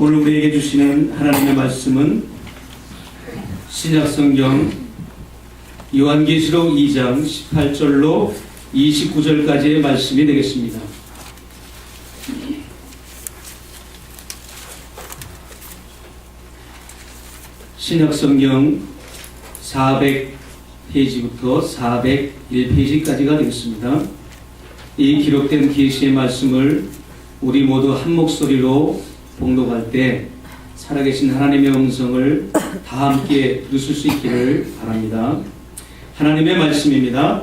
오늘 우리에게 주시는 하나님의 말씀은 신약성경 요한계시록 2장 18절로 29절까지의 말씀이 되겠습니다. 신약성경 400페이지부터 401페이지까지가 되겠습니다. 이 기록된 계시의 말씀을 우리 모두 한 목소리로 봉독할 때 살아계신 하나님의 음성을 다 함께 들을 수 있기를 바랍니다. 하나님의 말씀입니다.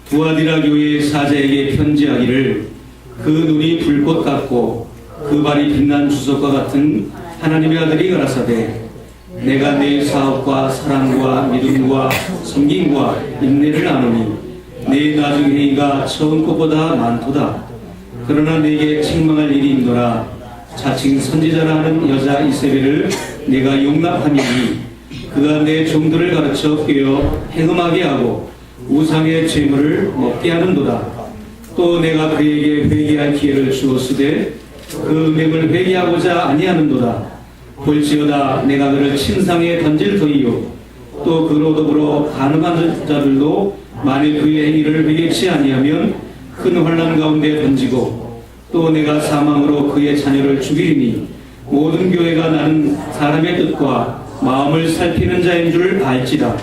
두아디라 교회의 사자에게 편지하기를 그 눈이 불꽃 같고 그 발이 빛난 주석과 같은 하나님의 아들이 가라사대 내가 내 사업과 사랑과 믿음과 섬김과 인내를 아노니 내 나중 행위가 처음 것보다 많도다. 그러나 내게 책망할 일이 있노라. 자칭 선지자라 하는 여자 이세벨을 내가 용납하미니 그가 내 종들을 가르쳐 깨어 행음하게 하고 우상의 재물을 먹게 하는도다. 또 내가 그에게 회개할 기회를 주었으되 그 음행을 회개하고자 아니하는도다. 볼지어다 내가 그를 침상에 던질 터이요 또 그로 더불어 간음하는 자들도 만일 그의 행위를 회개치 아니하면 큰 환난 가운데 던지고 또 내가 사망으로 그의 자녀를 죽이리니 모든 교회가 나는 사람의 뜻과 마음을 살피는 자인 줄 알지다.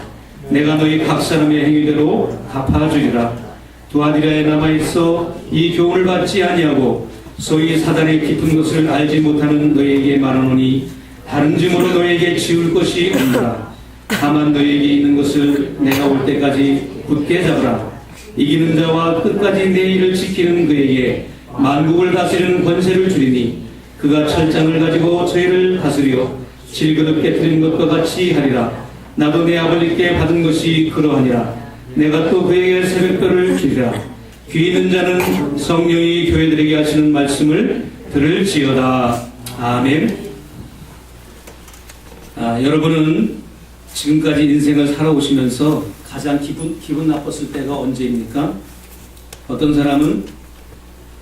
내가 너희 각 사람의 행위대로 갚아주리라. 두아디라에 남아있어 이 교훈을 받지 아니하고 소위 사단의 깊은 것을 알지 못하는 너희에게 말하노니 다른 증오로 너희에게 지울 것이 없노라. 다만 너희에게 있는 것을 내가 올 때까지 굳게 잡으라. 이기는 자와 끝까지 내 일을 지키는 그에게 만국을 다스리는 권세를 주리니 그가 철장을 가지고 저희를 다스려 질그릇 깨뜨린 것과 같이 하리라. 나도 내 아버지께 받은 것이 그러하니라. 내가 또 그에게 새벽별을 주리라. 귀 있는 자는 성령이 교회들에게 하시는 말씀을 들을지어다. 아멘. 여러분은 지금까지 인생을 살아오시면서 가장 기분 나빴을 때가 언제입니까? 어떤 사람은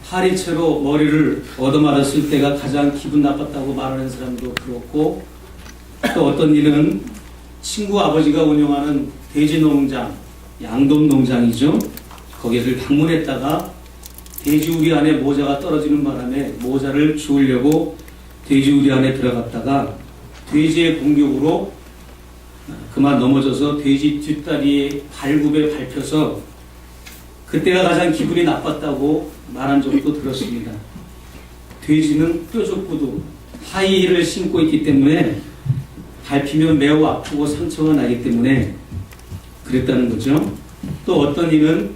파리채로 머리를 얻어맞았을 때가 가장 기분 나빴다고 말하는 사람도 그렇고, 또 어떤 이는 친구 아버지가 운영하는 돼지농장, 양돈농장이죠. 거기를 방문했다가 돼지우리 안에 모자가 떨어지는 바람에 모자를 주우려고 돼지우리 안에 들어갔다가 돼지의 공격으로 그만 넘어져서 돼지 뒷다리에 발굽에 밟혀서 그때가 가장 기분이 나빴다고 말한 적도 들었습니다. 돼지는 뾰족구두, 하이힐을 신고 있기 때문에 밟히면 매우 아프고 상처가 나기 때문에 그랬다는 거죠. 또 어떤 이는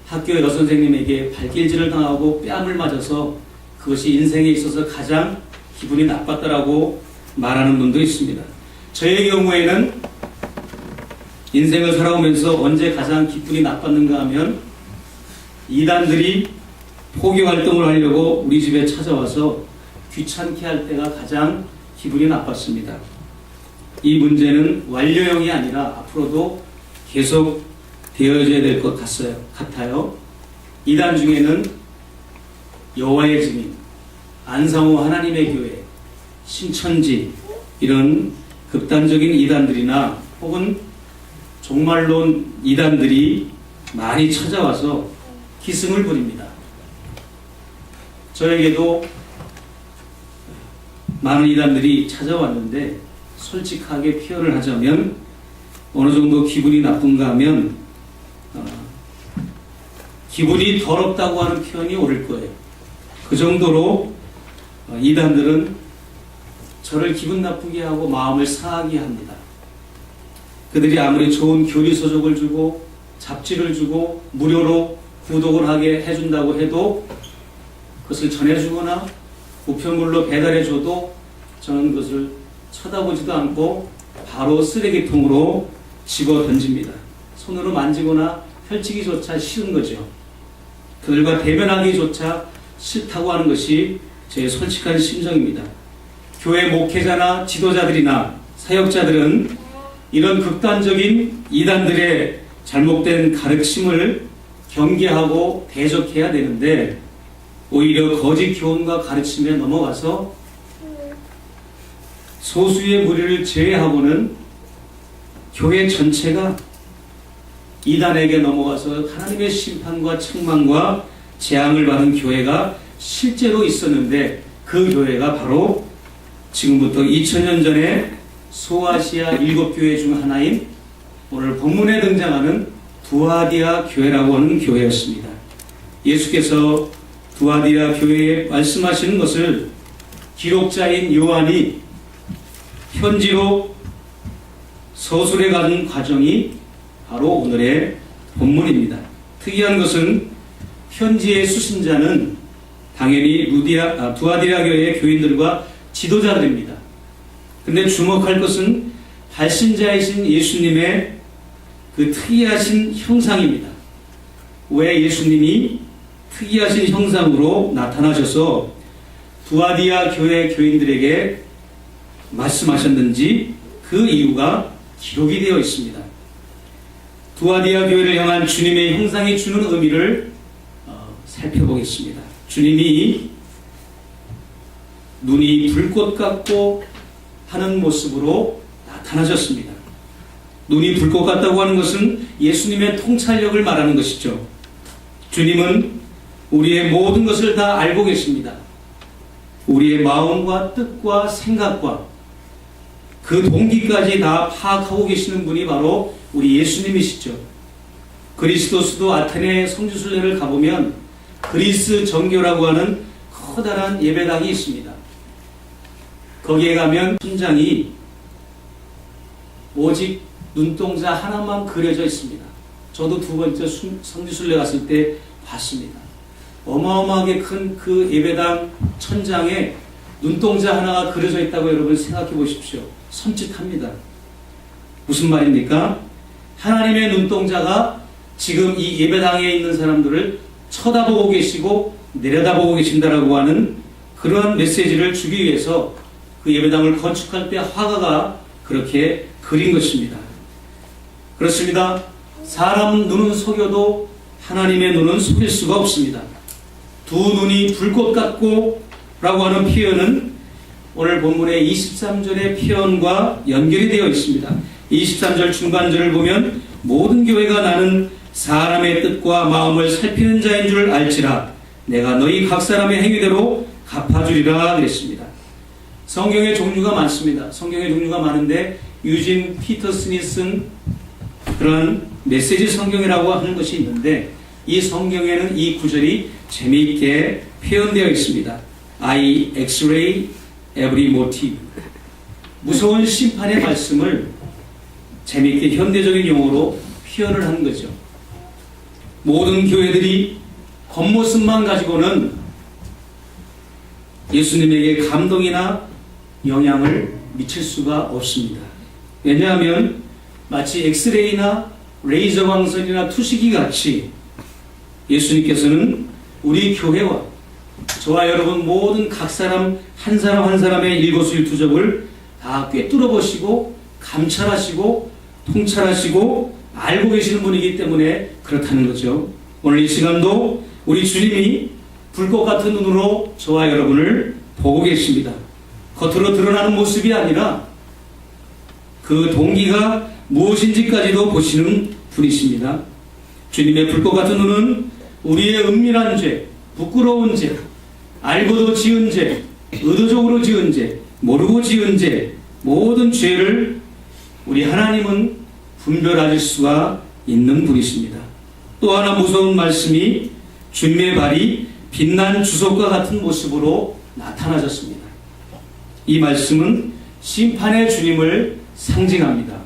학교 여선생님에게 발길질을 당하고 뺨을 맞아서 그것이 인생에 있어서 가장 기분이 나빴다라고 말하는 분도 있습니다. 저의 경우에는 인생을 살아오면서 언제 가장 기분이 나빴는가 하면 이단들이 포교 활동을 하려고 우리 집에 찾아와서 귀찮게 할 때가 가장 기분이 나빴습니다. 이 문제는 완료형이 아니라 앞으로도 계속 되어져야 될 것 같아요. 이단 중에는 여호와의 증인, 안상호 하나님의 교회, 신천지 이런 극단적인 이단들이나 혹은 종말론 이단들이 많이 찾아와서 기승을 부립니다. 저에게도 많은 이단들이 찾아왔는데 솔직하게 표현을 하자면 어느 정도 기분이 나쁜가 하면 기분이 더럽다고 하는 표현이 옳을 거예요. 그 정도로 이단들은 저를 기분 나쁘게 하고 마음을 상하게 합니다. 그들이 아무리 좋은 교리 서적을 주고 잡지를 주고 무료로 구독을 하게 해준다고 해도 그것을 전해주거나 우편물로 배달해줘도 저는 그것을 쳐다보지도 않고 바로 쓰레기통으로 집어 던집니다. 손으로 만지거나 펼치기조차 싫은 거죠. 그들과 대면하기조차 싫다고 하는 것이 제 솔직한 심정입니다. 교회 목회자나 지도자들이나 사역자들은 이런 극단적인 이단들의 잘못된 가르침을 경계하고 대적해야 되는데 오히려 거짓 교훈과 가르침에 넘어가서 소수의 무리를 제외하고는 교회 전체가 이단에게 넘어가서 하나님의 심판과 책망과 재앙을 받은 교회가 실제로 있었는데, 그 교회가 바로 지금부터 2000년 전에 소아시아 7교회 중 하나인 오늘 본문에 등장하는 두아디아 교회라고 하는 교회였습니다. 예수께서 두아디아 교회에 말씀하시는 것을 기록자인 요한이 편지로 서술해 가는 과정이 바로 오늘의 본문입니다. 특이한 것은 편지의 수신자는 당연히 두아디아 교회의 교인들과 지도자들입니다. 근데 주목할 것은 발신자이신 예수님의 그 특이하신 형상입니다. 왜 예수님이 특이하신 형상으로 나타나셔서 두아디아 교회 교인들에게 말씀하셨는지 그 이유가 기록이 되어 있습니다. 두아디아 교회를 향한 주님의 형상이 주는 의미를 살펴보겠습니다. 주님이 눈이 불꽃 같고 하는 모습으로 나타나셨습니다. 눈이 불꽃 같다고 하는 것은 예수님의 통찰력을 말하는 것이죠. 주님은 우리의 모든 것을 다 알고 계십니다. 우리의 마음과 뜻과 생각과 그 동기까지 다 파악하고 계시는 분이 바로 우리 예수님이시죠. 그리스도스도 아테네 성지순례를 가보면 그리스 정교라고 하는 커다란 예배당이 있습니다. 거기에 가면 천장이 오직 눈동자 하나만 그려져 있습니다. 저도 두 번째 성지순례 갔을 때 봤습니다. 어마어마하게 큰 그 예배당 천장에 눈동자 하나가 그려져 있다고 여러분 생각해 보십시오. 섬찟합니다. 무슨 말입니까? 하나님의 눈동자가 지금 이 예배당에 있는 사람들을 쳐다보고 계시고 내려다보고 계신다라고 하는 그러한 메시지를 주기 위해서 그 예배당을 건축할 때 화가가 그렇게 그린 것입니다. 그렇습니다. 사람 눈은 속여도 하나님의 눈은 속일 수가 없습니다. 두 눈이 불꽃 같고 라고 하는 표현은 오늘 본문의 23절의 표현과 연결이 되어 있습니다. 23절 중반절을 보면 모든 교회가 나는 사람의 뜻과 마음을 살피는 자인 줄 알지라 내가 너희 각 사람의 행위대로 갚아주리라 그랬습니다. 성경의 종류가 많습니다. 성경의 종류가 많은데 유진 피터슨이 쓴 그런 메시지 성경이라고 하는 것이 있는데 이 성경에는 이 구절이 재미있게 표현되어 있습니다. I X-ray every motive. 무서운 심판의 말씀을 재미있게 현대적인 용어로 표현을 하는 거죠. 모든 교회들이 겉모습만 가지고는 예수님에게 감동이나 영향을 미칠 수가 없습니다. 왜냐하면 마치 엑스레이나 레이저 광선이나 투시기 같이 예수님께서는 우리 교회와 저와 여러분 모든 각 사람 한 사람의 일거수일투족을 다 꿰뚫어 보시고 감찰하시고 통찰하시고 알고 계시는 분이기 때문에 그렇다는 거죠. 오늘 이 시간도 우리 주님이 불꽃 같은 눈으로 저와 여러분을 보고 계십니다. 겉으로 드러나는 모습이 아니라 그 동기가 무엇인지까지도 보시는 분이십니다. 주님의 불꽃 같은 눈은 우리의 은밀한 죄, 부끄러운 죄, 알고도 지은 죄, 의도적으로 지은 죄, 모르고 지은 죄, 모든 죄를 우리 하나님은 분별하실 수가 있는 분이십니다. 또 하나 무서운 말씀이 주님의 발이 빛난 주석과 같은 모습으로 나타나셨습니다. 이 말씀은 심판의 주님을 상징합니다.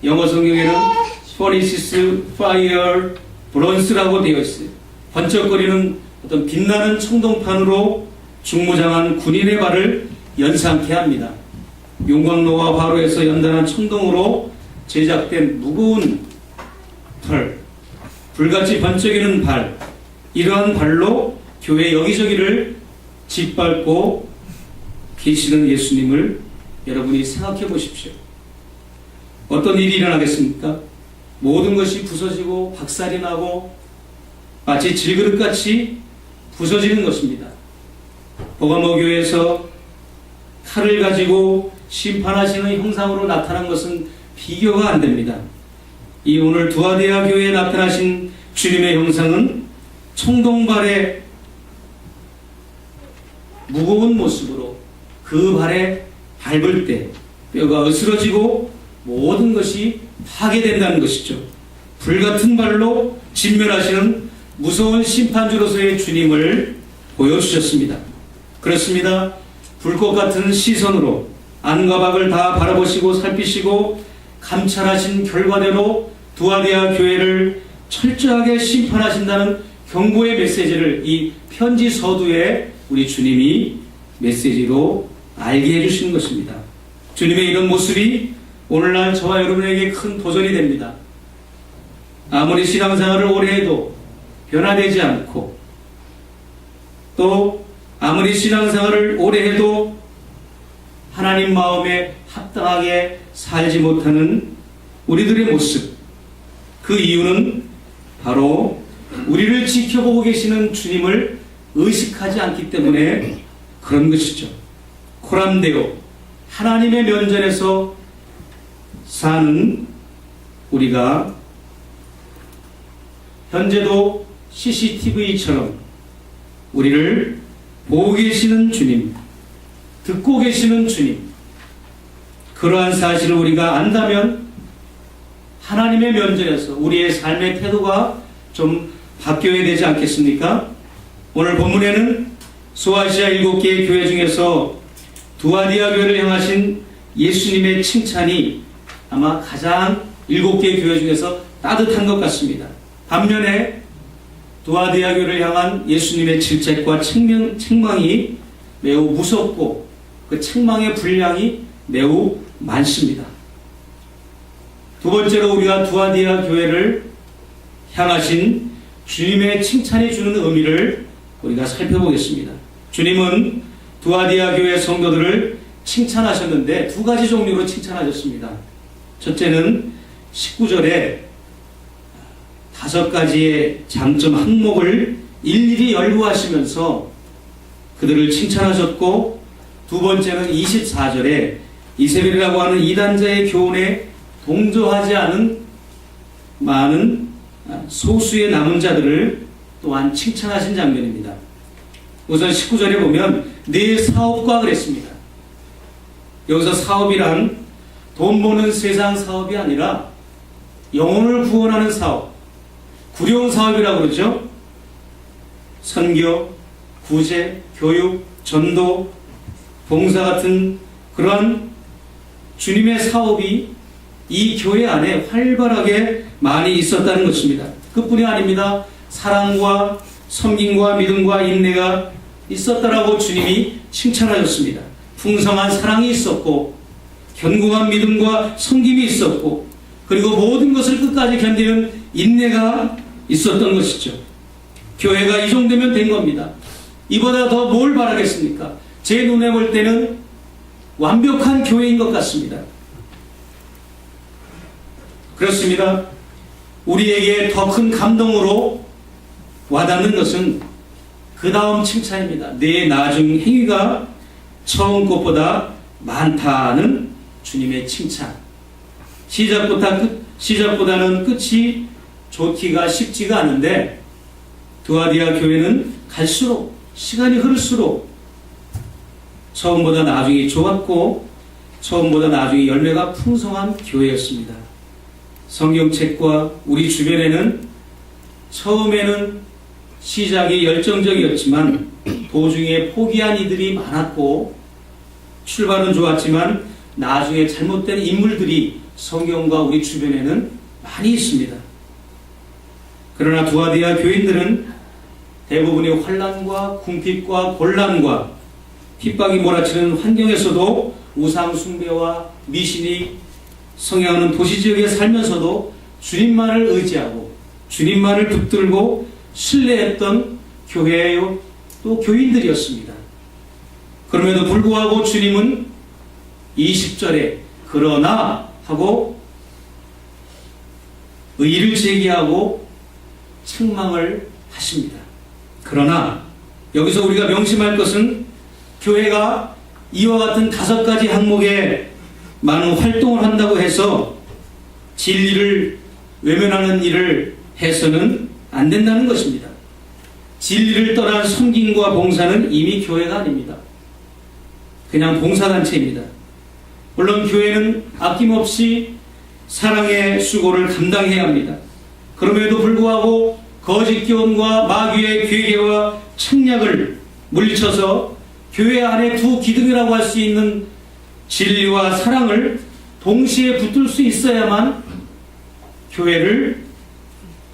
영어 성경에는 Furnaces, Fire, Bronze라고 되어 있어요. 번쩍거리는 어떤 빛나는 청동판으로 중무장한 군인의 발을 연상케 합니다. 용광로와 화로에서 연단한 청동으로 제작된 무거운 털, 불같이 번쩍이는 발, 이러한 발로 교회 여기저기를 짓밟고 계시는 예수님을 여러분이 생각해 보십시오. 어떤 일이 일어나겠습니까? 모든 것이 부서지고 박살이 나고 마치 질그릇같이 부서지는 것입니다. 버가모 교회에서 칼을 가지고 심판하시는 형상으로 나타난 것은 비교가 안 됩니다. 이 오늘 두아디아 교회에 나타나신 주님의 형상은 청동발의 무거운 모습으로 그 발에 밟을 때 뼈가 으스러지고 모든 것이 파괴된다는 것이죠. 불같은 발로 진멸하시는 무서운 심판주로서의 주님을 보여주셨습니다. 그렇습니다. 불꽃 같은 시선으로 안과 밖을 다 바라보시고 살피시고 감찰하신 결과대로 두아디아 교회를 철저하게 심판하신다는 경고의 메시지를 이 편지 서두에 우리 주님이 메시지로 알게 해주시는 것입니다. 주님의 이런 모습이 오늘날 저와 여러분에게 큰 도전이 됩니다. 아무리 신앙생활을 오래 해도 변화되지 않고, 또 아무리 신앙생활을 오래 해도 하나님 마음에 합당하게 살지 못하는 우리들의 모습, 그 이유는 바로 우리를 지켜보고 계시는 주님을 의식하지 않기 때문에 그런 것이죠. 코람데오, 하나님의 면전에서 사는 우리가 현재도 CCTV처럼 우리를 보고 계시는 주님, 듣고 계시는 주님, 그러한 사실을 우리가 안다면 하나님의 면전에서 우리의 삶의 태도가 좀 바뀌어야 되지 않겠습니까? 오늘 본문에는 소아시아 7개의 교회 중에서 두아디아 교회를 향하신 예수님의 칭찬이 아마 가장 7개의 교회 중에서 따뜻한 것 같습니다. 반면에 두아디아 교회를 향한 예수님의 질책과 책망이 매우 무섭고 그 책망의 분량이 매우 많습니다. 두 번째로 우리가 두아디아 교회를 향하신 주님의 칭찬이 주는 의미를 우리가 살펴보겠습니다. 주님은 두아디아 교회 성도들을 칭찬하셨는데 두 가지 종류로 칭찬하셨습니다. 첫째는 19절에 5가지의 장점 항목을 일일이 열거하시면서 그들을 칭찬하셨고, 두 번째는 24절에 이세벨이라고 하는 이단자의 교훈에 동조하지 않은 많은 소수의 남은 자들을 또한 칭찬하신 장면입니다. 우선 19절에 보면 내 사업과 그랬습니다. 여기서 사업이란 돈 버는 세상 사업이 아니라 영혼을 구원하는 사업, 구령 사업이라고 그러죠. 선교, 구제, 교육, 전도, 봉사 같은 그러한 주님의 사업이 이 교회 안에 활발하게 많이 있었다는 것입니다. 그뿐이 아닙니다. 사랑과 섬김과 믿음과 인내가 있었다라고 주님이 칭찬하셨습니다. 풍성한 사랑이 있었고, 견고한 믿음과 섬김이 있었고, 그리고 모든 것을 끝까지 견디는 인내가 있었던 것이죠. 교회가 이 정도면 된 겁니다. 이보다 더 뭘 바라겠습니까? 제 눈에 볼 때는 완벽한 교회인 것 같습니다. 그렇습니다. 우리에게 더 큰 감동으로 와닿는 것은 그 다음 칭찬입니다. 내 나중 행위가 처음 것보다 많다는 주님의 칭찬. 시작보다는 끝이 좋기가 쉽지가 않은데, 두아디아 교회는 갈수록, 시간이 흐를수록 처음보다 나중이 좋았고, 처음보다 나중이 열매가 풍성한 교회였습니다. 성경책과 우리 주변에는 처음에는 시작이 열정적이었지만 도중에 포기한 이들이 많았고, 출발은 좋았지만 나중에 잘못된 인물들이 성경과 우리 주변에는 많이 있습니다. 그러나 두아디아 교인들은 대부분이 환난과 궁핍과 곤란과 핍박이 몰아치는 환경에서도 우상 숭배와 미신이 성행하는 도시지역에 살면서도 주님만을 의지하고 주님만을 붙들고 신뢰했던 교회요, 또 교인들이었습니다. 그럼에도 불구하고 주님은 20절에 그러나 하고 의의를 제기하고 책망을 하십니다. 그러나 여기서 우리가 명심할 것은 교회가 이와 같은 5가지 항목에 많은 활동을 한다고 해서 진리를 외면하는 일을 해서는 안 된다는 것입니다. 진리를 떠난 섬김과 봉사는 이미 교회가 아닙니다. 그냥 봉사단체입니다. 물론 교회는 아낌없이 사랑의 수고를 감당해야 합니다. 그럼에도 불구하고 거짓 교훈과 마귀의 괴계와 책략을 물리쳐서 교회 안에 두 기둥이라고 할 수 있는 진리와 사랑을 동시에 붙들 수 있어야만 교회를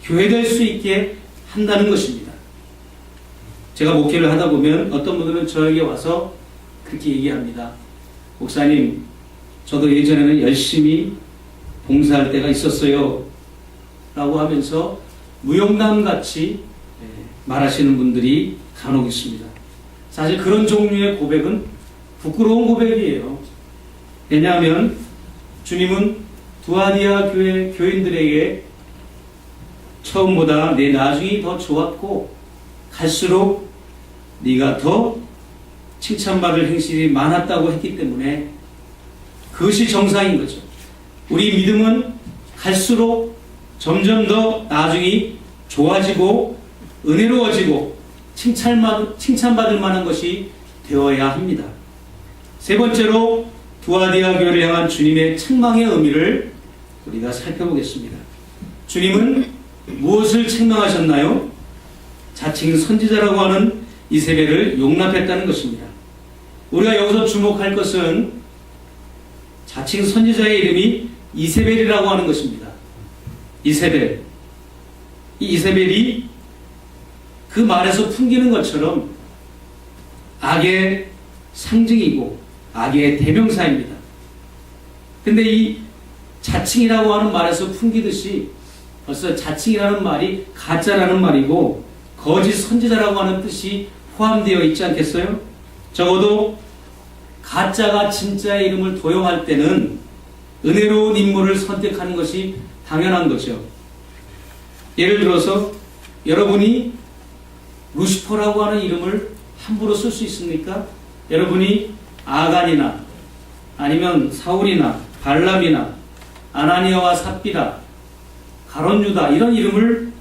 교회될 수 있게 한다는 것입니다. 제가 목회를 하다 보면 어떤 분들은 저에게 와서 그렇게 얘기합니다. 목사님, 저도 예전에는 열심히 봉사할 때가 있었어요 라고 하면서 무용담같이 말하시는 분들이 간혹 있습니다. 사실 그런 종류의 고백은 부끄러운 고백이에요. 왜냐하면 주님은 두아디아 교회 교인들에게 처음보다 내 나중이 더 좋았고 갈수록 네가 더 칭찬받을 행실이 많았다고 했기 때문에 그것이 정상인 거죠. 우리 믿음은 갈수록 점점 더 나중이 좋아지고 은혜로워지고 칭찬받을 만한 것이 되어야 합니다. 세 번째로 두아디아 교회를 향한 주님의 책망의 의미를 우리가 살펴보겠습니다. 주님은 무엇을 책망하셨나요? 자칭 선지자라고 하는 이세벨을 용납했다는 것입니다. 우리가 여기서 주목할 것은 자칭 선지자의 이름이 이세벨이라고 하는 것입니다. 이세벨. 이 이세벨이 그 말에서 풍기는 것처럼 악의 상징이고 악의 대명사입니다. 근데 이 자칭이라고 하는 말에서 풍기듯이 벌써 자칭이라는 말이 가짜라는 말이고 거짓 선지자라고 하는 뜻이 포함되어 있지 않겠어요? 적어도 가짜가 진짜의 이름을 도용할 때는 은혜로운 인물을 선택하는 것이 당연한 거죠. 예를 들어서 여러분이 루시퍼라고 하는 이름을 함부로 쓸 수 있습니까? 여러분이 아간이나 아니면 사울이나 발람이나 아나니아와 삽비라, 가론유다 이런 이름을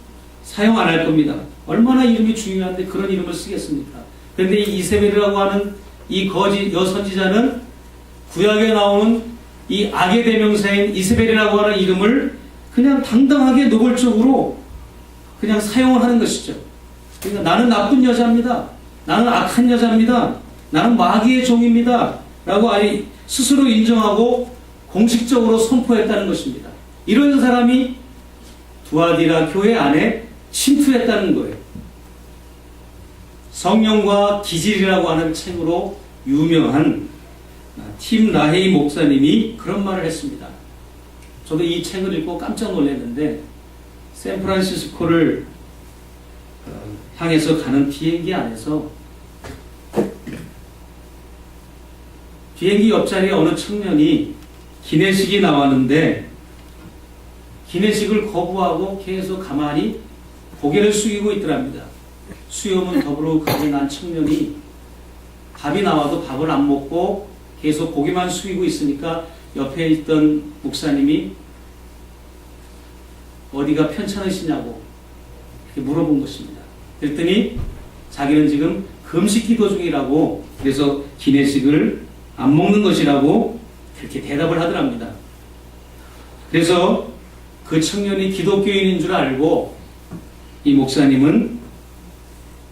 사용 안 할 겁니다. 얼마나 이름이 중요한데 그런 이름을 쓰겠습니까? 그런데 이 이세벨이라고 하는 이 거짓 여선지자는 구약에 나오는 이 악의 대명사인 이세벨이라고 하는 이름을 그냥 당당하게 노골적으로 그냥 사용을 하는 것이죠. 그러니까 나는 나쁜 여자입니다. 나는 악한 여자입니다. 나는 마귀의 종입니다. 라고 아예 스스로 인정하고 공식적으로 선포했다는 것입니다. 이런 사람이 두아디라 교회 안에 침투했다는 거예요. 성령과 기질이라고 하는 책으로 유명한 팀 라헤이 목사님이 그런 말을 했습니다. 저도 이 책을 읽고 깜짝 놀랐는데 샌프란시스코를 향해서 가는 비행기 안에서 비행기 옆자리에 어느 청년이 기내식이 나왔는데 기내식을 거부하고 계속 가만히 고개를 숙이고 있더랍니다. 수염은 더부룩하게 난 청년이 밥이 나와도 밥을 안 먹고 계속 고개만 숙이고 있으니까 옆에 있던 목사님이 어디가 편찮으시냐고 이렇게 물어본 것입니다. 그랬더니 자기는 지금 금식 기도 중이라고 그래서 기내식을 안 먹는 것이라고 그렇게 대답을 하더랍니다. 그래서 그 청년이 기독교인인 줄 알고 이 목사님은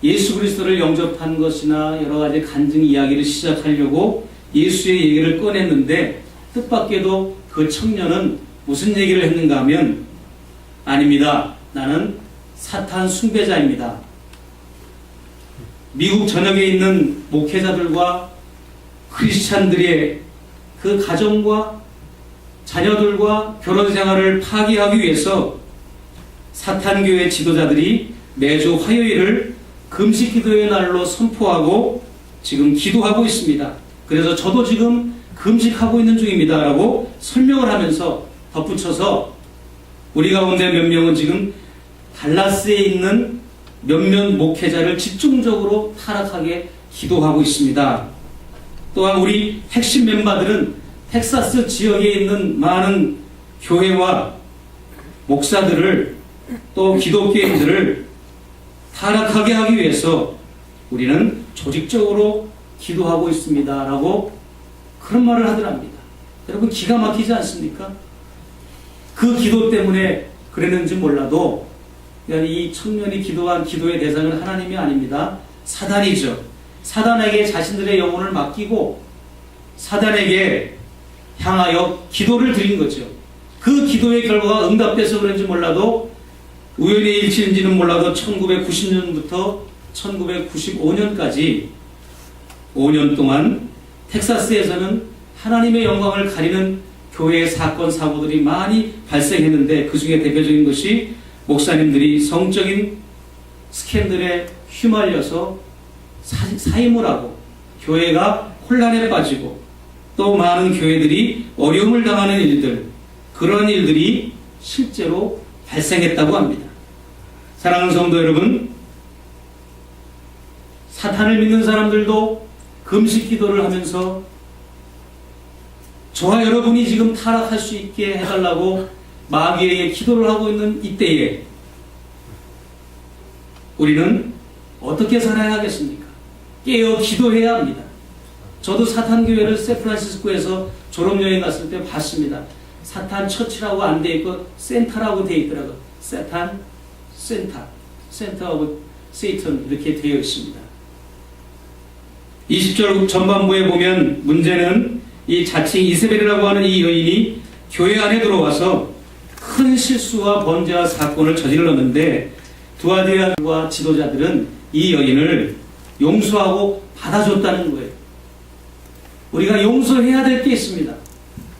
예수 그리스도를 영접한 것이나 여러 가지 간증 이야기를 시작하려고 예수의 얘기를 꺼냈는데 뜻밖에도 그 청년은 무슨 얘기를 했는가 하면 아닙니다. 나는 사탄 숭배자입니다. 미국 전역에 있는 목회자들과 크리스찬들의 그 가정과 자녀들과 결혼 생활을 파괴하기 위해서 사탄교회 지도자들이 매주 화요일을 금식 기도의 날로 선포하고 지금 기도하고 있습니다. 그래서 저도 지금 금식하고 있는 중입니다. 라고 설명을 하면서 덧붙여서 우리 가운데 몇 명은 지금 달라스에 있는 몇몇 목회자를 집중적으로 타락하게 기도하고 있습니다. 또한 우리 핵심 멤버들은 텍사스 지역에 있는 많은 교회와 목사들을 또 기독교인들을 타락하게 하기 위해서 우리는 조직적으로 기도하고 있습니다 라고 그런 말을 하더랍니다. 여러분 기가 막히지 않습니까? 그 기도 때문에 그랬는지 몰라도 이 청년이 기도한 기도의 대상은 하나님이 아닙니다. 사단이죠. 사단에게 자신들의 영혼을 맡기고 사단에게 향하여 기도를 드린 거죠. 그 기도의 결과가 응답돼서 그런지 몰라도 우연의 일치인지는 몰라도 1990년부터 1995년까지 5년 동안 텍사스에서는 하나님의 영광을 가리는 교회의 사건 사고들이 많이 발생했는데 그 중에 대표적인 것이 목사님들이 성적인 스캔들에 휘말려서 사임을 하고 교회가 혼란에 빠지고 또 많은 교회들이 어려움을 당하는 일들, 그런 일들이 실제로 발생했다고 합니다. 사랑하는 성도 여러분, 사탄을 믿는 사람들도 금식 기도를 하면서 저와 여러분이 지금 타락할 수 있게 해달라고 마귀에게 기도를 하고 있는 이때에 우리는 어떻게 살아야 하겠습니까? 깨어 기도해야 합니다. 저도 사탄교회를 샌프란시스코에서 졸업여행 갔을 때 봤습니다. 사탄 처치라고 안 돼 있고 센터라고 돼 있더라고요. 사탄 센터 오브 세이턴 이렇게 되어 있습니다. 20절 전반부에 보면 문제는 이 자칭 이세벨이라고 하는 이 여인이 교회 안에 들어와서 큰 실수와 번제와 사건을 저질렀는데 두아디아와 지도자들은 이 여인을 용서하고 받아줬다는 거예요. 우리가 용서해야 될 게 있습니다.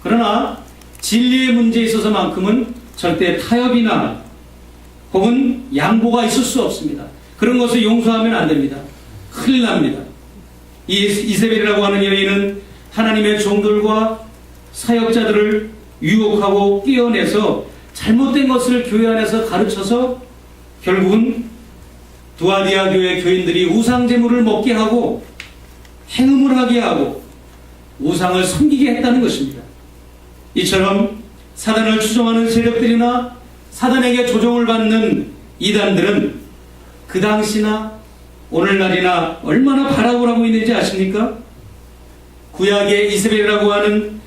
그러나 진리의 문제에 있어서만큼은 절대 타협이나 혹은 양보가 있을 수 없습니다. 그런 것을 용서하면 안 됩니다. 큰일 납니다. 이 이세벨이라고 하는 여인은 하나님의 종들과 사역자들을 유혹하고 끼어내서 잘못된 것을 교회 안에서 가르쳐서 결국은 두아디아 교회 교인들이 우상 제물을 먹게 하고 행음을 하게 하고 우상을 섬기게 했다는 것입니다. 이처럼 사단을 추종하는 세력들이나 사단에게 조종을 받는 이단들은 그 당시나 오늘날이나 얼마나 발악을 하고 있는지 아십니까? 구약의 이세벨이라고 하는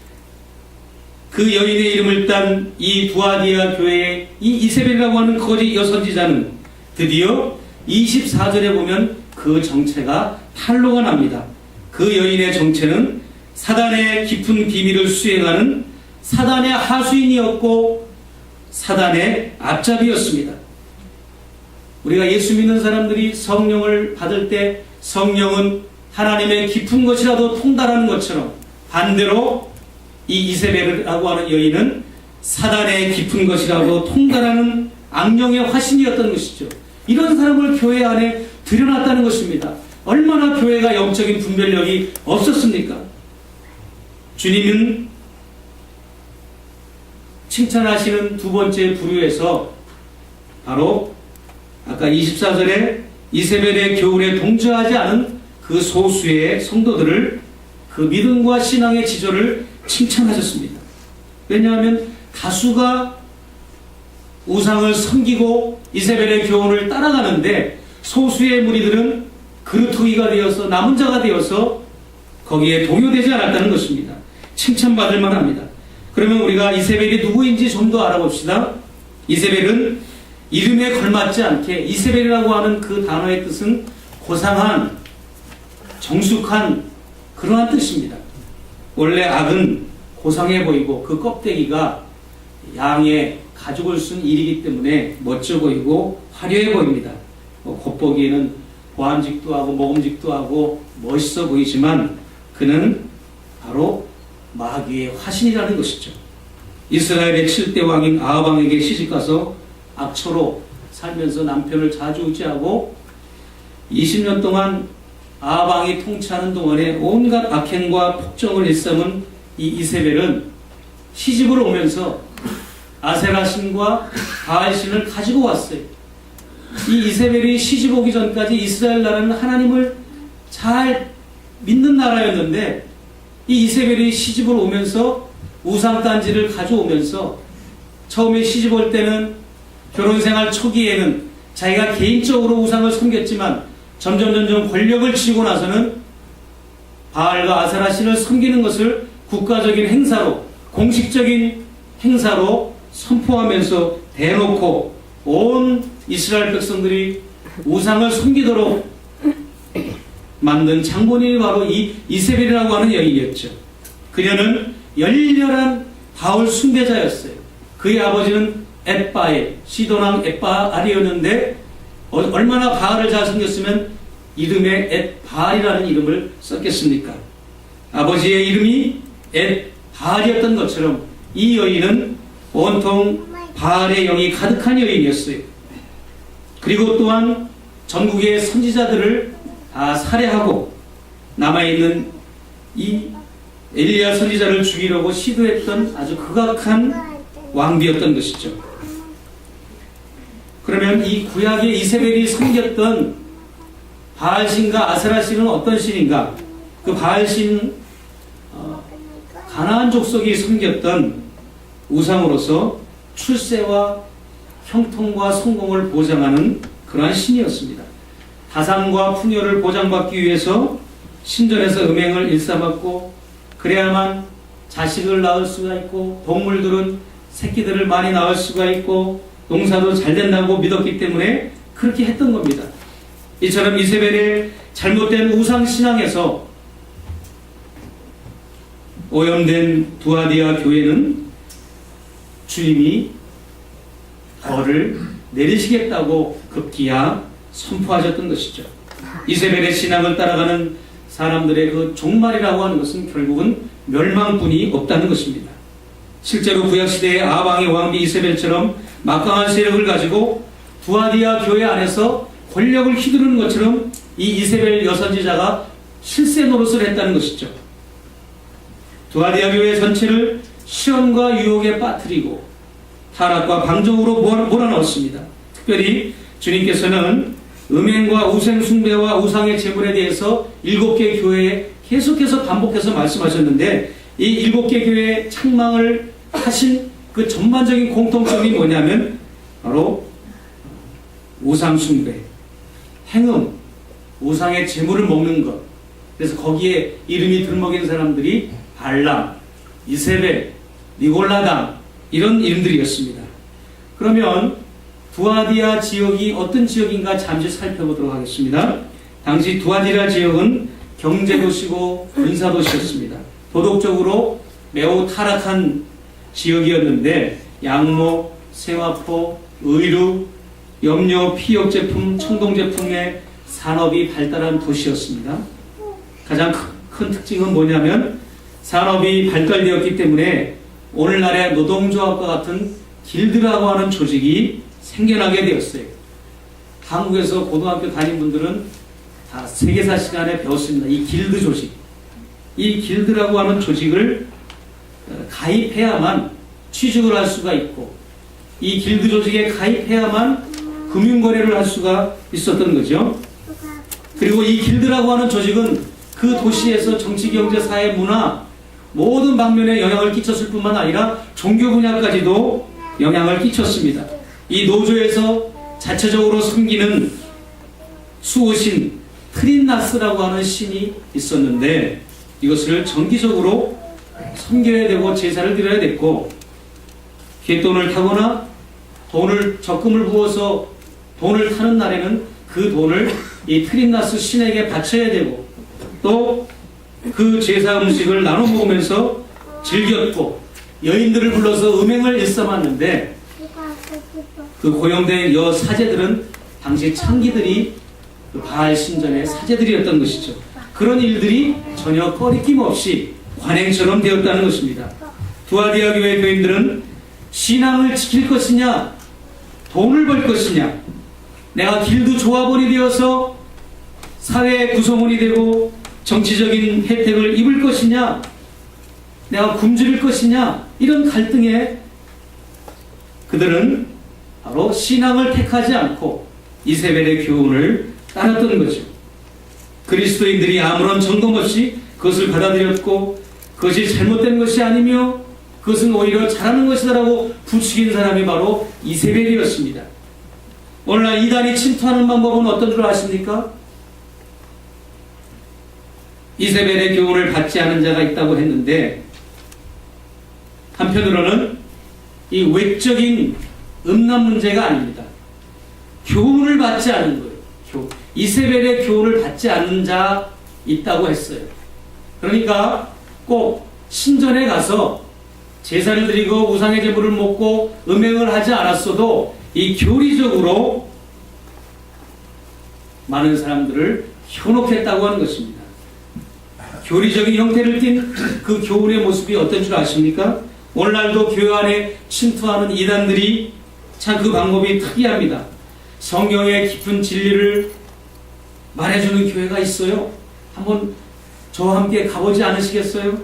그 여인의 이름을 딴 이 두아디아 교회의 이 이세벨이라고 하는 거짓 여선지자는 드디어 24절에 보면 그 정체가 탄로가 납니다. 그 여인의 정체는 사단의 깊은 비밀을 수행하는 사단의 하수인이었고 사단의 앞잡이였습니다. 우리가 예수 믿는 사람들이 성령을 받을 때 성령은 하나님의 깊은 것이라도 통달하는 것처럼 반대로 이 이세벨이라고 하는 여인은 사단의 깊은 것이라도 통달하는 악령의 화신이었던 것이죠. 이런 사람을 교회 안에 들여놨다는 것입니다. 얼마나 교회가 영적인 분별력이 없었습니까? 주님은 칭찬하시는 두 번째 부류에서 바로 아까 24절에 이세벨의 교훈에 동조하지 않은 그 소수의 성도들을 그 믿음과 신앙의 지조를 칭찬하셨습니다. 왜냐하면 다수가 우상을 섬기고 이세벨의 교훈을 따라가는데 소수의 무리들은 그루터기가 되어서 남은 자가 되어서 거기에 동요되지 않았다는 것입니다. 칭찬받을 만합니다. 그러면 우리가 이세벨이 누구인지 좀 더 알아봅시다. 이세벨은 이름에 걸맞지 않게 이세벨이라고 하는 그 단어의 뜻은 고상한, 정숙한 그러한 뜻입니다. 원래 악은 고상해 보이고 그 껍데기가 양의 가죽을 쓴 일이기 때문에 멋져 보이고 화려해 보입니다. 겉보기에는 보암직도 하고 먹음직도 하고 멋있어 보이지만 그는 바로 마귀의 화신이라는 것이죠. 이스라엘의 7대 왕인 아합 왕에게 시집가서 악처로 살면서 남편을 자주우지하고 20년 동안 아합 왕이 통치하는 동안에 온갖 악행과 폭정을 일삼은 이 이세벨은 시집을 오면서 아세라 신과 바알 신을 가지고 왔어요. 이 이세벨이 시집 오기 전까지 이스라엘 나라는 하나님을 잘 믿는 나라였는데 이 이세벨이 시집을 오면서 우상단지를 가져오면서 처음에 시집 올 때는 결혼생활 초기에는 자기가 개인적으로 우상을 섬겼지만 점점 권력을 쥐고 나서는 바알과 아세라신을 섬기는 것을 국가적인 행사로, 공식적인 행사로 선포하면서 대놓고 온 이스라엘 백성들이 우상을 섬기도록 만든 장본인이 바로 이 이세벨이라고 하는 여인이었죠. 그녀는 열렬한 바울 숭배자였어요. 그의 아버지는 엣바엘, 시돈왕 엣바알이었는데 얼마나 바알을 잘 섬겼으면 이름에 엣바알이라는 이름을 썼겠습니까? 아버지의 이름이 엣바알이었던 것처럼 이 여인은 온통 바알의 영이 가득한 여인이었어요. 그리고 또한 전국의 선지자들을 다 살해하고 남아있는 이 엘리야 선지자를 죽이려고 시도했던 아주 극악한 왕비였던 것이죠. 그러면 이 구약의 이세벨이 섬겼던 바알신과 아세라신은 어떤 신인가? 그 바알신 가나안 족속이 섬겼던 우상으로서 출세와 형통과 성공을 보장하는 그러한 신이었습니다. 다산과 풍요를 보장받기 위해서 신전에서 음행을 일삼았고 그래야만 자식을 낳을 수가 있고 동물들은 새끼들을 많이 낳을 수가 있고 농사도 잘 된다고 믿었기 때문에 그렇게 했던 겁니다. 이처럼 이세벨의 잘못된 우상신앙에서 오염된 두아디아 교회는 주님이 벌을 내리시겠다고 급기야 선포하셨던 것이죠. 이세벨의 신앙을 따라가는 사람들의 그 종말이라고 하는 것은 결국은 멸망뿐이 없다는 것입니다. 실제로 구약시대의 아방의 왕비 이세벨처럼 막강한 세력을 가지고 두아디아 교회 안에서 권력을 휘두르는 것처럼 이 이세벨 여선지자가 실세 노릇을 했다는 것이죠. 두아디아 교회 전체를 시험과 유혹에 빠뜨리고 타락과 방종으로 몰아넣었습니다. 특별히 주님께서는 음행과 우상숭배와 우상의 제물에 대해서 7개 교회에 계속해서 반복해서 말씀하셨는데 이 7개 교회의 책망을 하신 그 전반적인 공통점이 뭐냐면 바로 우상숭배, 행음, 우상의 제물을 먹는 것. 그래서 거기에 이름이 들먹인 사람들이 발람, 이세벨, 니골라담 이런 이름들이었습니다. 그러면 두아디아 지역이 어떤 지역인가 잠시 살펴보도록 하겠습니다. 당시 두아디아 지역은 경제도시고 군사도시였습니다. 도덕적으로 매우 타락한 지역이었는데 양모, 세마포, 의류, 염료, 피혁 제품, 청동 제품의 산업이 발달한 도시였습니다. 가장 큰 특징은 뭐냐면 산업이 발달되었기 때문에 오늘날의 노동조합과 같은 길드라고 하는 조직이 생겨나게 되었어요. 한국에서 고등학교 다닌 분들은 다 세계사 시간에 배웠습니다. 이 길드 조직. 이 길드라고 하는 조직을 가입해야만 취직을 할 수가 있고 이 길드 조직에 가입해야만 금융거래를 할 수가 있었던 거죠. 그리고 이 길드라고 하는 조직은 그 도시에서 정치, 경제, 사회, 문화 모든 방면에 영향을 끼쳤을 뿐만 아니라 종교 분야까지도 영향을 끼쳤습니다. 이 노조에서 자체적으로 섬기는 수호신 트린나스라고 하는 신이 있었는데 이것을 정기적으로 섬겨야 되고 제사를 드려야 됐고 갯돈을 타거나 돈을 적금을 부어서 돈을 타는 날에는 그 돈을 이 트린나스 신에게 바쳐야 되고 또 그 제사 음식을 나눠 먹으면서 즐겼고 여인들을 불러서 음행을 일삼았는데 그 고용된 여 사제들은 당시 창기들이 그 바알 신전의 사제들이었던 것이죠. 그런 일들이 전혀 꺼리낌 없이 관행처럼 되었다는 것입니다. 두아디아 교회 교인들은 신앙을 지킬 것이냐 돈을 벌 것이냐 내가 길드 조합원이 되어서 사회의 구성원이 되고 정치적인 혜택을 입을 것이냐 내가 굶주릴 것이냐 이런 갈등에 그들은 바로 신앙을 택하지 않고 이세벨의 교훈을 따랐던 거죠. 그리스도인들이 아무런 점검 없이 그것을 받아들였고 그것이 잘못된 것이 아니며 그것은 오히려 잘하는 것이다라고 부추긴 사람이 바로 이세벨이었습니다. 오늘날 이단이 침투하는 방법은 어떤 줄 아십니까? 이세벨의 교훈을 받지 않은 자가 있다고 했는데, 한편으로는 이 외적인 음란 문제가 아닙니다. 교훈을 받지 않은 거예요. 이세벨의 교훈을 받지 않는 자 있다고 했어요. 그러니까 꼭 신전에 가서 제사를 드리고 우상의 제물을 먹고 음행을 하지 않았어도 이 교리적으로 많은 사람들을 현혹했다고 하는 것입니다. 교리적인 형태를 띤 그 교훈의 모습이 어떤 줄 아십니까? 오늘날도 교회 안에 침투하는 이단들이 참 그 방법이 특이합니다. 성경의 깊은 진리를 말해주는 교회가 있어요. 한번 저와 함께 가보지 않으시겠어요?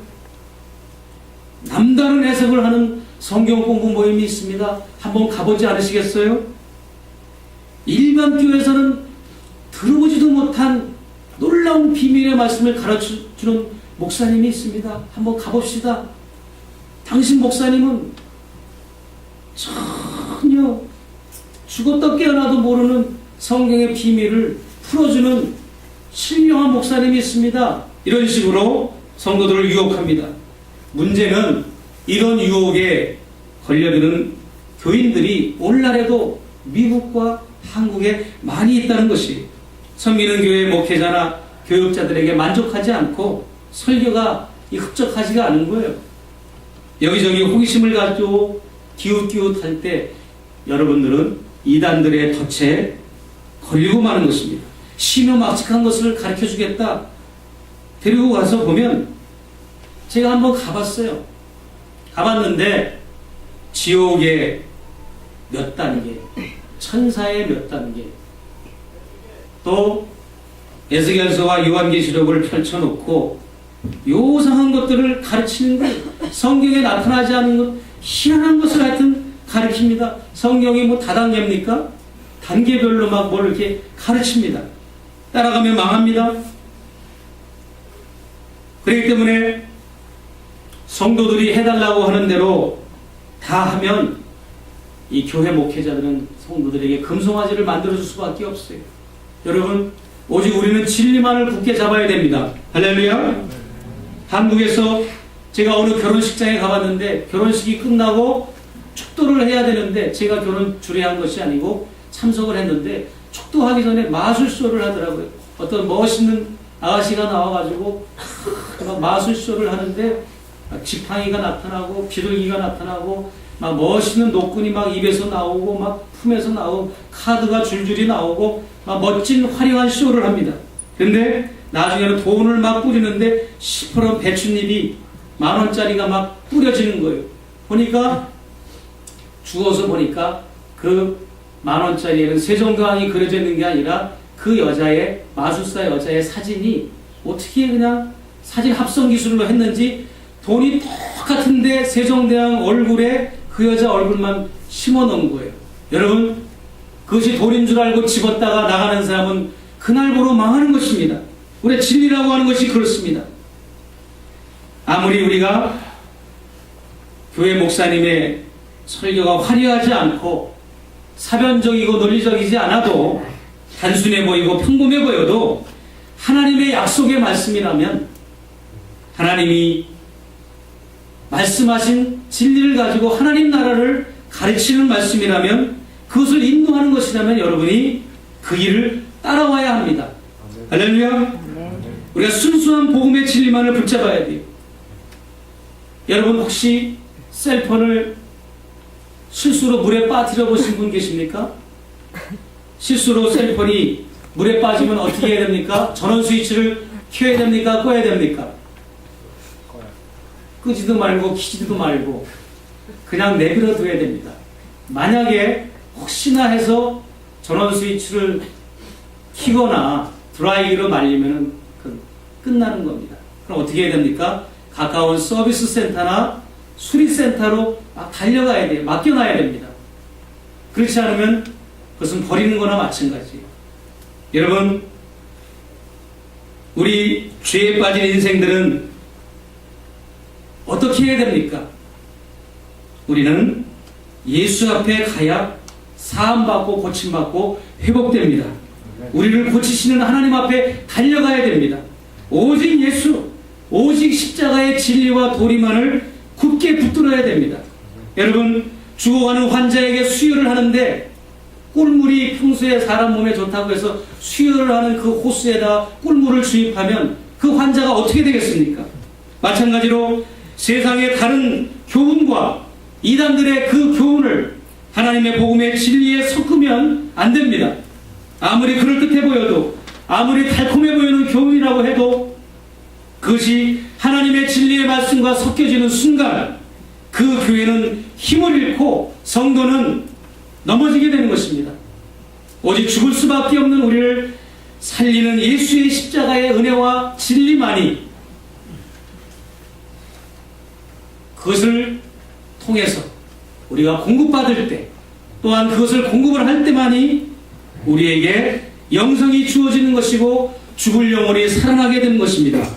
남다른 해석을 하는 성경 공부 모임이 있습니다. 한번 가보지 않으시겠어요? 일반 교회에서는 들어보지도 못한 놀라운 비밀의 말씀을 가르쳐주는 목사님이 있습니다. 한번 가봅시다. 당신 목사님은 전혀 죽었다 깨어나도 모르는 성경의 비밀을 풀어주는 신령한 목사님이 있습니다. 이런 식으로 성도들을 유혹합니다. 문제는 이런 유혹에 걸려드는 교인들이 오늘날에도 미국과 한국에 많이 있다는 것이, 섬기는 교회 목회자나 교육자들에게 만족하지 않고 설교가 흡족하지가 않은 거예요. 여기저기 호기심을 가지고 기웃기웃할 때 여러분들은 이단들의 덫에 걸리고 마는 것입니다. 신묘막측한 것을 가르쳐주겠다. 데리고 가서 보면, 제가 한번 가봤어요. 가봤는데 지옥의 몇 단계, 천사의 몇 단계, 또 에스겔서와 요한계시록을 펼쳐놓고 요상한 것들을 가르치는 것, 성경에 나타나지 않은 것, 희한한 것을 하여튼 가르칩니다. 성경이 뭐 다단계입니까? 단계별로 막 뭘 이렇게 가르칩니다. 따라가면 망합니다. 그렇기 때문에 성도들이 해달라고 하는 대로 다 하면 이 교회 목회자들은 성도들에게 금송아지를 만들어줄 수밖에 없어요. 여러분, 오직 우리는 진리만을 굳게 잡아야 됩니다. 할렐루야. 한국에서 제가 어느 결혼식장에 가봤는데, 결혼식이 끝나고 축도를 해야 되는데, 제가 결혼 주례한 것이 아니고 참석을 했는데, 축도하기 전에 마술쇼를 하더라고요. 어떤 멋있는 아가씨가 나와가지고 막 마술쇼를 하는데, 지팡이가 나타나고 비둘기가 나타나고 막 멋있는 노끈이 막 입에서 나오고 막 품에서 나오고 카드가 줄줄이 나오고 막 멋진 화려한 쇼를 합니다. 그런데 나중에는 돈을 막 뿌리는데 시퍼런 배춧잎이 10,000원짜리가 막 뿌려지는 거예요. 보니까 주워서 보니까 그 10,000원짜리에는 세종대왕이 그려져 있는 게 아니라 그 여자의, 마술사 여자의 사진이 어떻게 그냥 사진 합성 기술로 했는지 돈이 똑같은데 세종대왕 얼굴에 그 여자 얼굴만 심어 놓은 거예요. 여러분, 그것이 돈인 줄 알고 집었다가 나가는 사람은 그날부로 망하는 것입니다. 우리의 진리라고 하는 것이 그렇습니다. 아무리 우리가 교회 목사님의 설교가 화려하지 않고 사변적이고 논리적이지 않아도, 단순해 보이고 평범해 보여도 하나님의 약속의 말씀이라면, 하나님이 말씀하신 진리를 가지고 하나님 나라를 가르치는 말씀이라면, 그것을 인도하는 것이라면 여러분이 그 길을 따라와야 합니다. 할렐루야. 우리가 순수한 복음의 진리만을 붙잡아야 돼요. 여러분, 혹시 셀폰을 실수로 물에 빠뜨려 보신 분 계십니까? 실수로 셀폰이 물에 빠지면 어떻게 해야 됩니까? 전원 스위치를 켜야 됩니까? 꺼야 됩니까? 끄지도 말고 키지도 말고 그냥 내버려 둬야 됩니다. 만약에 혹시나 해서 전원 스위치를 키거나 드라이기로 말리면 끝나는 겁니다. 그럼 어떻게 해야 됩니까? 가까운 서비스 센터나 수리센터로 막 달려가야 돼요. 맡겨놔야 됩니다. 그렇지 않으면 그것은 버리는 거나 마찬가지예요. 여러분, 우리 죄에 빠진 인생들은 어떻게 해야 됩니까? 우리는 예수 앞에 가야 사함받고 고침받고 회복됩니다. 우리를 고치시는 하나님 앞에 달려가야 됩니다. 오직 예수, 오직 십자가의 진리와 도리만을 굳게 붙들어야 됩니다. 여러분, 죽어가는 환자에게 수혈을 하는데 꿀물이 평소에 사람 몸에 좋다고 해서 수혈을 하는 그 호스에다 꿀물을 주입하면 그 환자가 어떻게 되겠습니까? 마찬가지로 세상의 다른 교훈과 이단들의 그 교훈을 하나님의 복음의 진리에 섞으면 안 됩니다. 아무리 그럴듯해 보여도, 아무리 달콤해 보이는 교훈이라고 해도 그것이 하나님의 진리의 말씀과 섞여지는 순간 그 교회는 힘을 잃고 성도는 넘어지게 되는 것입니다. 오직 죽을 수밖에 없는 우리를 살리는 예수의 십자가의 은혜와 진리만이 그것을 통해서 우리가 공급받을 때, 또한 그것을 공급을 할 때만이 우리에게 영성이 주어지는 것이고 죽을 영혼이 살아나게 되는 것입니다.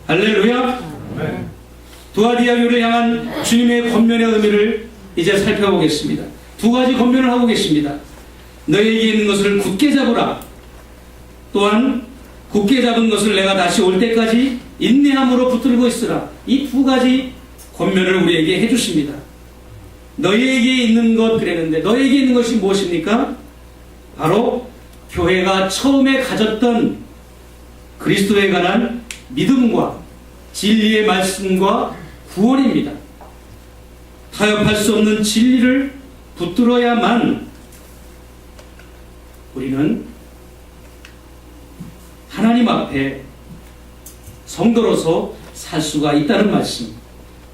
할렐루야. 두아디아교를 향한 주님의 권면의 의미를 이제 살펴보겠습니다. 두 가지 권면을 하고 계십니다. 너에게 있는 것을 굳게 잡으라. 또한 굳게 잡은 것을 내가 다시 올 때까지 인내함으로 붙들고 있으라. 이 두 가지 권면을 우리에게 해주십니다. 너희에게 있는 것 그랬는데 너희에게 있는 것이 무엇입니까? 바로 교회가 처음에 가졌던 그리스도에 관한 믿음과 진리의 말씀과 구원입니다. 타협할 수 없는 진리를 붙들어야만 우리는 하나님 앞에 성도로서 살 수가 있다는 말씀.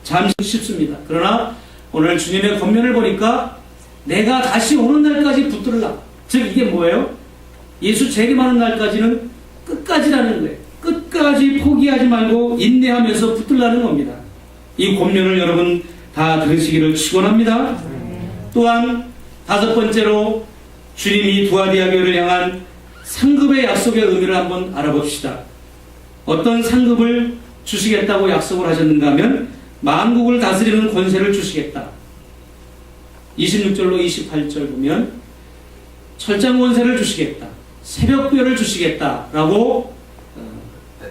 잠시 쉽습니다. 그러나 오늘 주님의 권면을 보니까 내가 다시 오는 날까지 붙들라. 즉 이게 뭐예요? 예수 재림하는 날까지는 끝까지라는 거예요. 끝까지 포기하지 말고 인내하면서 붙들라는 겁니다. 이 권면을 여러분 다 들으시기를 축원합니다. 또한 다섯 번째로 주님이 두아디아 교회를 향한 상급의 약속의 의미를 한번 알아봅시다. 어떤 상급을 주시겠다고 약속을 하셨는가 하면 만국을 다스리는 권세를 주시겠다. 26절로 28절 보면 철장 권세를 주시겠다. 새벽별을 주시겠다라고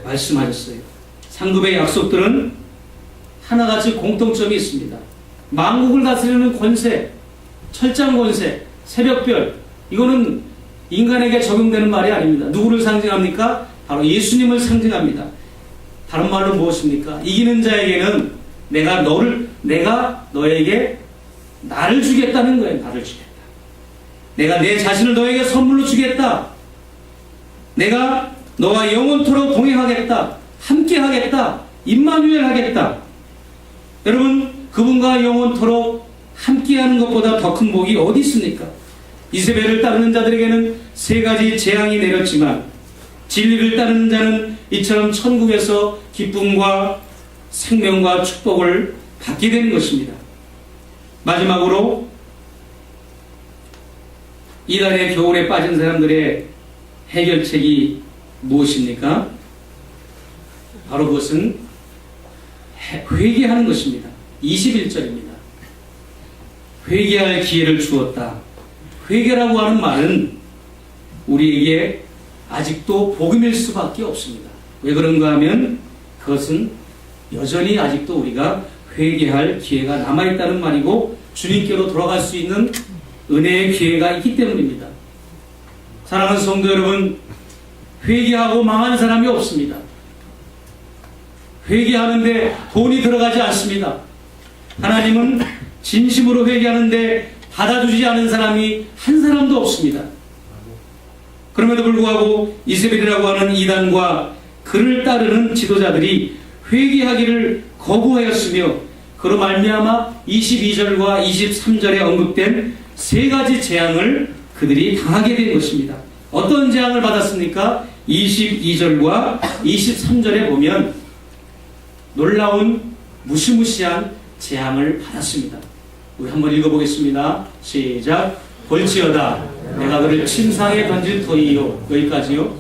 말씀하셨어요. 상급의 약속들은 하나같이 공통점이 있습니다. 만국을 다스리는 권세, 철장 권세, 새벽별, 이거는 인간에게 적용되는 말이 아닙니다. 누구를 상징합니까? 바로 예수님을 상징합니다. 다른 말로 무엇입니까? 이기는 자에게는 내가 너에게 나를 주겠다는 거예요. 나를 주겠다. 내가 내 자신을 너에게 선물로 주겠다. 내가 너와 영원토록 동행하겠다. 함께하겠다. 임마누엘 하겠다. 여러분, 그분과 영원토록 함께하는 것보다 더 큰 복이 어디 있습니까? 이세벨을 따르는 자들에게는 세 가지 재앙이 내렸지만 진리를 따르는 자는 이처럼 천국에서 기쁨과 생명과 축복을 받게 되는 것입니다. 마지막으로 이달의 겨울에 빠진 사람들의 해결책이 무엇입니까? 바로 그것은 회개하는 것입니다. 21절입니다. 회개할 기회를 주었다. 회개라고 하는 말은 우리에게 아직도 복음일 수밖에 없습니다. 왜 그런가 하면 그것은 여전히 아직도 우리가 회개할 기회가 남아있다는 말이고 주님께로 돌아갈 수 있는 은혜의 기회가 있기 때문입니다. 사랑하는 성도 여러분, 회개하고 망한 사람이 없습니다. 회개하는데 돈이 들어가지 않습니다. 하나님은 진심으로 회개하는데 받아주지 않은 사람이 한 사람도 없습니다. 그럼에도 불구하고 이세벨이라고 하는 이단과 그를 따르는 지도자들이 회개하기를 거부하였으며 그로 말미암아 22절과 23절에 언급된 세 가지 재앙을 그들이 당하게 된 것입니다. 어떤 재앙을 받았습니까? 22절과 23절에 보면 놀라운 무시무시한 재앙을 받았습니다. 우리 한번 읽어보겠습니다. 시작. 볼지어다 내가 그를 침상에 던질 터이요. 여기까지요.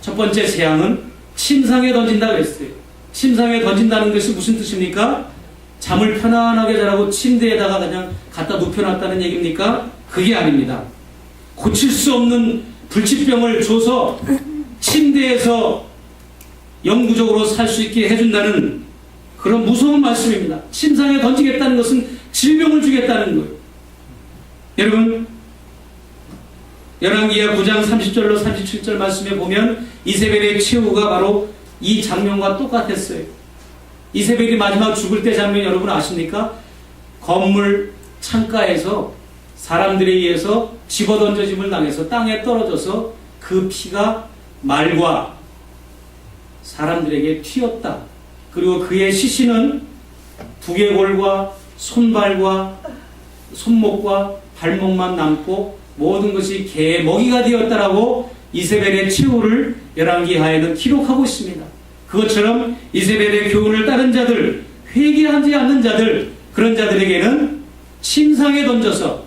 첫 번째 재앙은 침상에 던진다 그랬어요. 침상에 던진다는 것이 무슨 뜻입니까? 잠을 편안하게 자라고 침대에다가 그냥 갖다 눕혀놨다는 얘기입니까? 그게 아닙니다. 고칠 수 없는 불치병을 줘서 침대에서 영구적으로 살 수 있게 해준다는 그런 무서운 말씀입니다. 침상에 던지겠다는 것은 질병을 주겠다는 거예요. 여러분, 열왕기하 9장 30절로 37절 말씀에 보면 이세벨의 최후가 바로 이 장면과 똑같았어요. 이세벨이 마지막 죽을 때 장면 여러분 아십니까? 건물 창가에서 사람들에 의해서 집어던져짐을 당해서 땅에 떨어져서 그 피가 말과 사람들에게 튀었다. 그리고 그의 시신은 두개골과 손발과 손목과 발목만 남고 모든 것이 개의 먹이가 되었다라고 이세벨의 최후를 열왕기하에는 기록하고 있습니다. 그것처럼 이세벨의 교훈을 따른 자들, 회개하지 않는 자들, 그런 자들에게는 침상에 던져서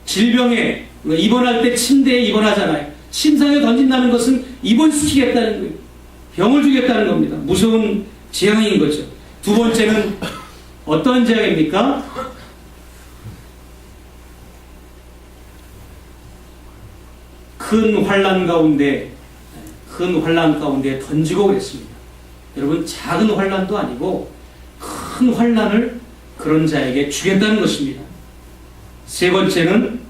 질병에 입원할 때 침대에 입원하잖아요. 침상에 던진다는 것은 입원시키겠다는 거예요. 병을 주겠다는 겁니다. 무서운 재앙인 거죠. 두 번째는 어떤 재앙입니까? 큰 환난 가운데 던지고 그랬습니다. 여러분, 작은 환난도 아니고 큰 환난을 그런 자에게 주겠다는 것입니다. 세 번째는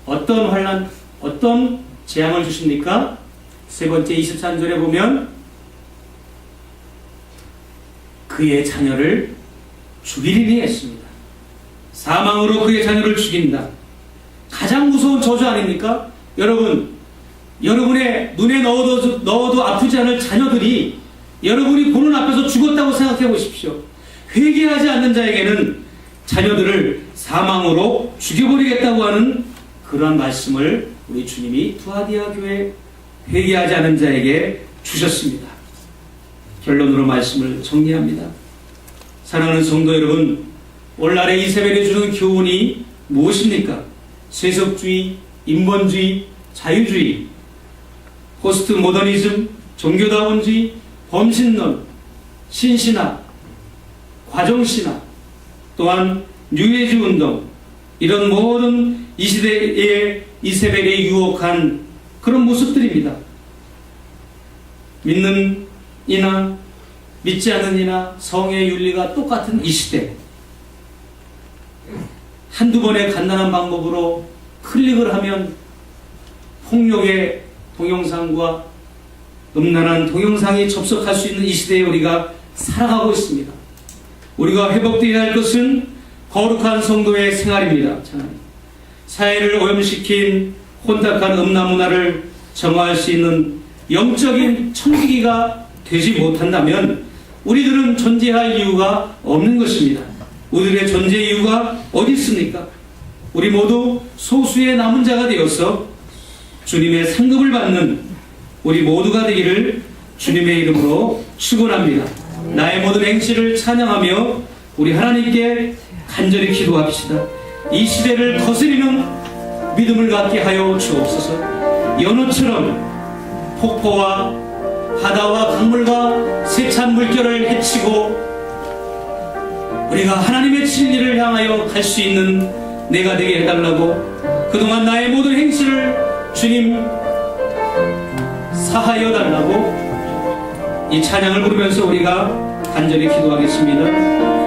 어떤 환난, 어떤 재앙을 주십니까? 세 번째 23절에 보면 그의 자녀를 죽이리니 했습니다. 사망으로 그의 자녀를 죽인다. 가장 무서운 저주 아닙니까? 여러분의 눈에 넣어도 아프지 않을 자녀들이 여러분이 보는 앞에서 죽었다고 생각해 보십시오. 회개하지 않는 자에게는 자녀들을 사망으로 죽여버리겠다고 하는 그러한 말씀을 우리 주님이 투아디아 교회 회개하지 않은 자에게 주셨습니다. 결론으로 말씀을 정리합니다. 사랑하는 성도 여러분, 오늘날에 이세벨이 주는 교훈이 무엇입니까? 세속주의, 인본주의, 자유주의, 포스트 모더니즘, 종교다원주의, 범신론, 신신학, 과정신학, 또한 뉴에이지 운동, 이런 모든 이 시대의 이세벨에 유혹한 그런 모습들입니다. 믿는 이나 믿지 않는 이나 성의 윤리가 똑같은 이 시대, 한두 번의 간단한 방법으로 클릭을 하면 폭력의 동영상과 음란한 동영상이 접속할 수 있는 이 시대에 우리가 살아가고 있습니다. 우리가 회복되어야 할 것은 거룩한 성도의 생활입니다. 사회를 오염시킨 혼탁한 음란 문화를 정화할 수 있는 영적인 청지기가 되지 못한다면 우리들은 존재할 이유가 없는 것입니다. 우리들의 존재 이유가 어디 있습니까? 우리 모두 소수의 남은 자가 되어서 주님의 상급을 받는 우리 모두가 되기를 주님의 이름으로 축원합니다. 나의 모든 행실을 찬양하며 우리 하나님께 간절히 기도합시다. 이 시대를 거스리는 믿음을 갖게 하여 주옵소서. 연어처럼 폭포와 바다와 강물과 세찬 물결을 헤치고 우리가 하나님의 진리를 향하여 갈 수 있는 내가 되게 해달라고, 그동안 나의 모든 행실을 주님 사하여 달라고 이 찬양을 부르면서 우리가 간절히 기도하겠습니다.